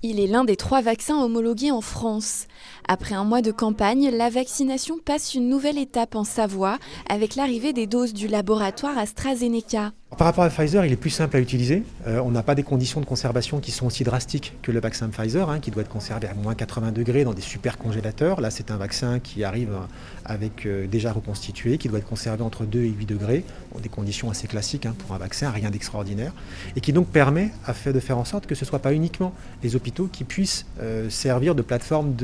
Il est l'un des 3 vaccins homologués en France. Après un mois de campagne, la vaccination passe une nouvelle étape en Savoie avec l'arrivée des doses du laboratoire AstraZeneca. Par rapport à Pfizer, il est plus simple à utiliser. On n'a pas des conditions de conservation qui sont aussi drastiques que le vaccin Pfizer, qui doit être conservé à moins 80 degrés dans des super congélateurs. Là, c'est un vaccin qui arrive avec déjà reconstitué, qui doit être conservé entre 2 et 8 degrés, des conditions assez classiques pour un vaccin, rien d'extraordinaire, et qui donc permet de faire en sorte que ce ne soit pas uniquement les hôpitaux qui puissent servir de plateforme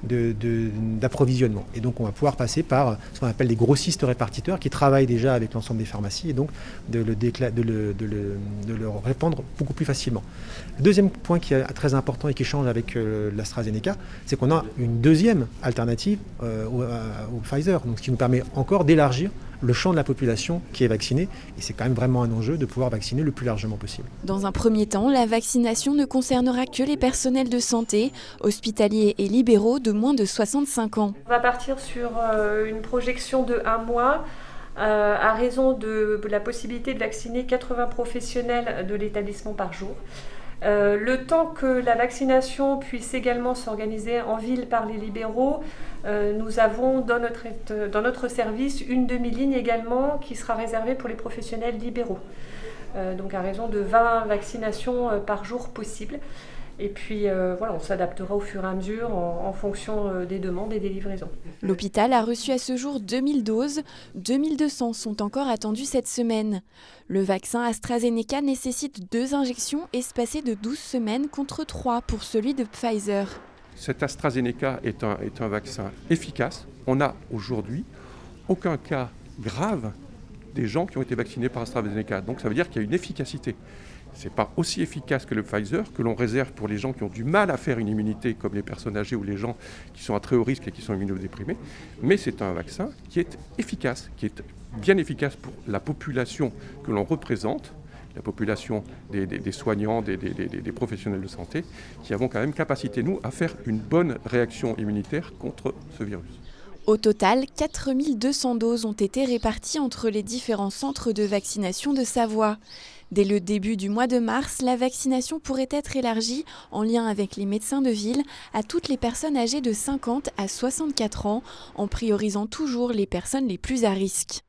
d'approvisionnement. Et donc, on va pouvoir passer par ce qu'on appelle les grossistes répartiteurs qui travaillent déjà avec l'ensemble des pharmacies et donc de le répandre beaucoup plus facilement. Le deuxième point qui est très important et qui change avec l'AstraZeneca, c'est qu'on a une deuxième alternative au Pfizer, donc ce qui nous permet encore d'élargir le champ de la population qui est vaccinée. Et c'est quand même vraiment un enjeu de pouvoir vacciner le plus largement possible. Dans un premier temps, la vaccination ne concernera que les personnels de santé, hospitaliers et libéraux de moins de 65 ans. On va partir sur une projection de 1 mois. À raison de la possibilité de vacciner 80 professionnels de l'établissement par jour. Le temps que la vaccination puisse également s'organiser en ville par les libéraux, nous avons dans notre service une demi-ligne également qui sera réservée pour les professionnels libéraux. Donc à raison de 20 vaccinations par jour possibles. Et puis voilà, on s'adaptera au fur et à mesure en fonction des demandes et des livraisons. L'hôpital a reçu à ce jour 2000 doses, 2200 sont encore attendues cette semaine. Le vaccin AstraZeneca nécessite 2 injections espacées de 12 semaines contre 3 pour celui de Pfizer. Cet AstraZeneca est un vaccin efficace. On n'a aujourd'hui aucun cas grave des gens qui ont été vaccinés par AstraZeneca. Donc ça veut dire qu'il y a une efficacité. Ce n'est pas aussi efficace que le Pfizer, que l'on réserve pour les gens qui ont du mal à faire une immunité, comme les personnes âgées ou les gens qui sont à très haut risque et qui sont immunodéprimés. Mais c'est un vaccin qui est efficace, qui est bien efficace pour la population que l'on représente, la population des soignants, des professionnels de santé, qui avons quand même capacité, nous, à faire une bonne réaction immunitaire contre ce virus. Au total, 4200 doses ont été réparties entre les différents centres de vaccination de Savoie. Dès le début du mois de mars, la vaccination pourrait être élargie, en lien avec les médecins de ville, à toutes les personnes âgées de 50 à 64 ans, en priorisant toujours les personnes les plus à risque.